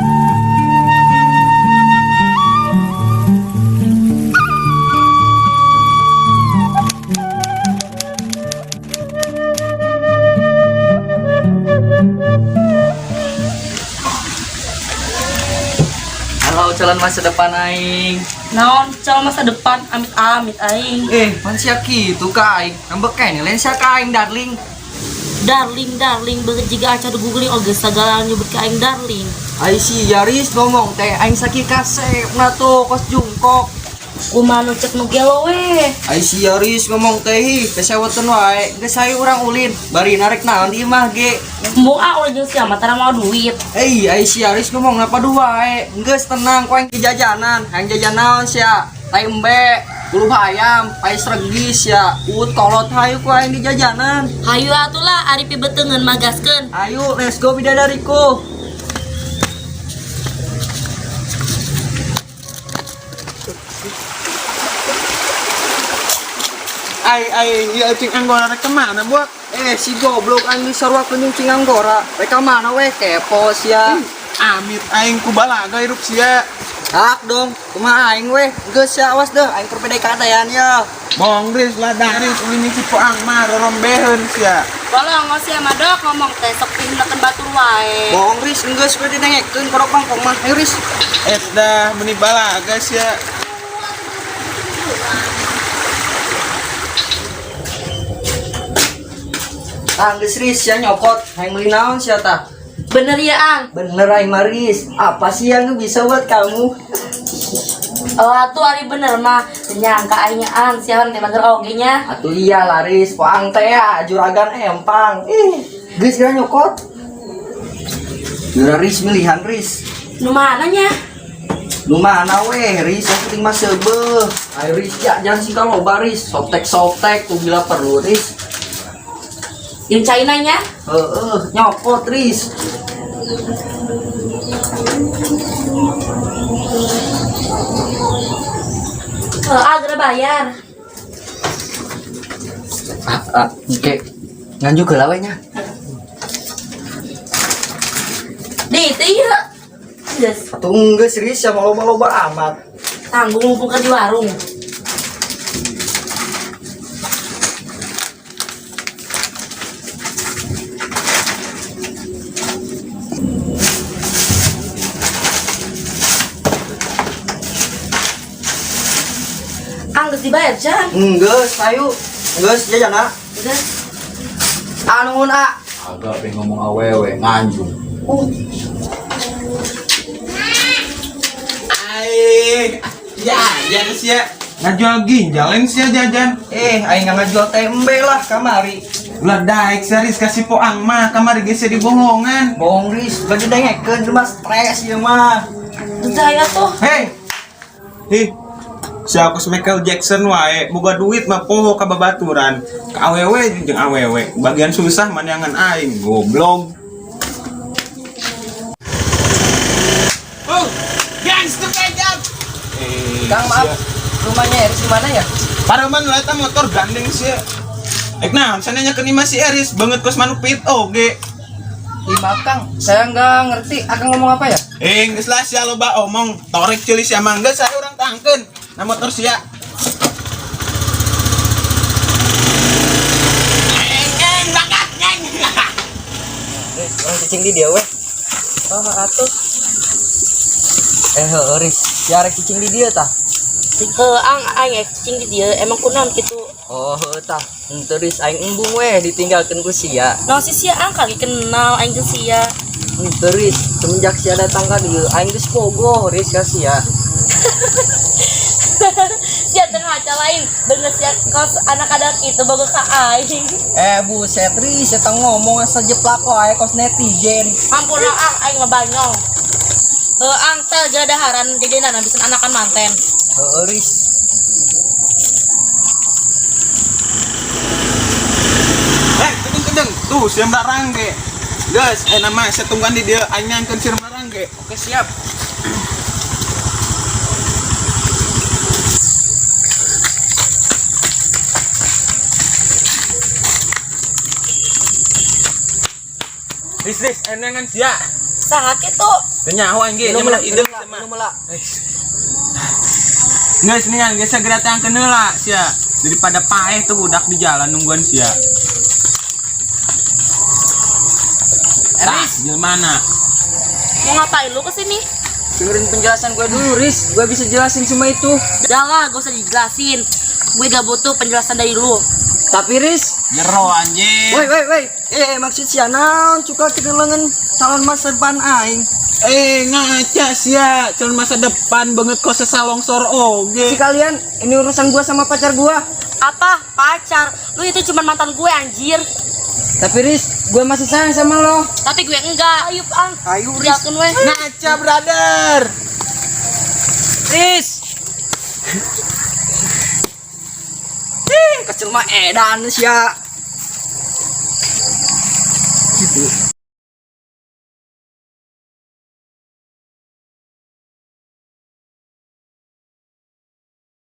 Halo calon masa depan aing. Naon calon masa depan amit-amit aing. Man sia kitu ka aing. Ngambek kene lain sia ka aing darling. Darling beut jiga aca googling oge sagala nyebut ka aing darling. Ai si Yaris ngomong teh aing sakit kasep na tuh kos jungkok. Kumaha nu cek nu gelo we. Ai si Yaris ngomong teh kesewetan wae. Geus hayu urang ulin. Bari narek naon di imah ge. Embung ulin jeung sia mah tara mau duit. Ai si Yaris ngomong napa dua wae. Geus tenang ku aing jajanan. Aing jajan naon sia? Tai embe, bulu ayam, pais regis ya. Ut kolot hayu ku aing di jajanan. Hayu atulah ari pibeteungeun magaskeun. Ayo let's go bidadariku. Ai, ya cing anggora rek kemana buat? Si goblok aing disarwakeun jeung cing anggora. Rek ka mana we kepo sia. Amit aing ku balaga hirup sia. Hak dong, kumaha aing we? Geus sia awas deh aing perbeda kataan ya. Bong ris lah daris ulin si poang mah rorombeheun sia. Bolong sia mah dok ngomong teh sok pindakeun batur wae. Bohong ris geus we dinengkeun korok bangkong mah. Ayo ris. Dah meni balaga sia. Geus ris sia nyokot, aing meuli naon sia tah? Bener ya ang. Bener aing maris. Apa sih yang bisa buat kamu? Atuh ari bener mah nyangka aing ang siaran teh bager oge nya. Atuh iya laris, poang teh ya juragan empang. Geus geus nyokot. Jura ris milihan ris. Nu mana nya? Lu mana weh ris yang penting mah seubeuh. Ayo ris ya jangan sih kalau baris sotek tuh bila perlu ris. Yang China nya? Nyokot ris. Agar bayar. Oke. Nganju ke lawenya. Di itu ya. Yes. Tunggu serius sama loba-loba amat. Tanggung mumpung di warung. Geus dibayar can? Geus ayo. Geus jajana. Geus. Anu na. Agak pengen ngomong awewe nganjung. Jajan sia. Ngajual ginjal sia jajan. Aing ngajual tembe lah kamari. Ulah daek saris kasih poang mah kamari geus dibohongan. Bohong ris, baju dengekeun cuma stres ieu mah. Saya tuh. Hei. Siapa Michael Jackson wae boga duit mah poho ka babaturan. Ka awewe jeung awewe. Bagian susah manyangan aing goblok. Oh, gangster kejam. Kang maaf, rumahnya Eris di mana ya? Paraman lah eta motor gandeng sia. Naon sananya ke Nima si Eris banget kos manupit oge. Maaf Kang, saya nggak ngerti akan ngomong apa ya? Geus lah sia loba omong torek ceuli sia mangga saya urang tangkeun. Na motor sia. Bakat nyeng. Orang cicing di dia weh. Atuh. Eris, ya rek cicing di dia tah. Ang aing cing di dieu emang kunaon kitu. Tah. Terus aing embung weh ditinggalkeun ku sia. Naon si sia ang kali kenal aing geus sia. Terus semenjak sia datang ka dieu aing geus pogo ris ka sia. Sia teu ngaca lain bener sia kos anak-anak itu boga ka aing. Buset ris eta ngomong asa jeplak wae kos netizen. Ampun ang aing ngebanyong. Ang teh gadaharan didina bisa anakan manten. Ris. Kedeng tuh siam rangge. Guys, nama saya tungguan di dia anyangkeun siam rangge. Oke siap. Ris, enangan sia. Sakit tuh. Kenyaho anjing nya malah ide sama. Guys, nih kan, geus segera tang kenela sia. Daripada paeh tuh budak di jalan nungguan sia. Riz, gimana? Mau ngapain lu kesini? dengerin penjelasan gue dulu, Riz. Gue bisa jelasin semua itu. Udah lah, gak usah dijelasin. Gue gak butuh penjelasan dari lu. Tapi Riz, Jero anjing. woi. Maksud si naon cuka kedelengan calon masa depan aing. Ngaca sia, calon masa depan banget kok sesalongsor Si oge. kalian, ini urusan gua sama pacar gua. Apa? Pacar? Lu itu cuma mantan gue anjir. Tapi Riz, gua masih sayang sama lo. Tapi gue enggak. Ayo, Ang. Ayo, Riz. Yakin we. Ngaca brother. Riz. Kecil mah edan sia. Gitu.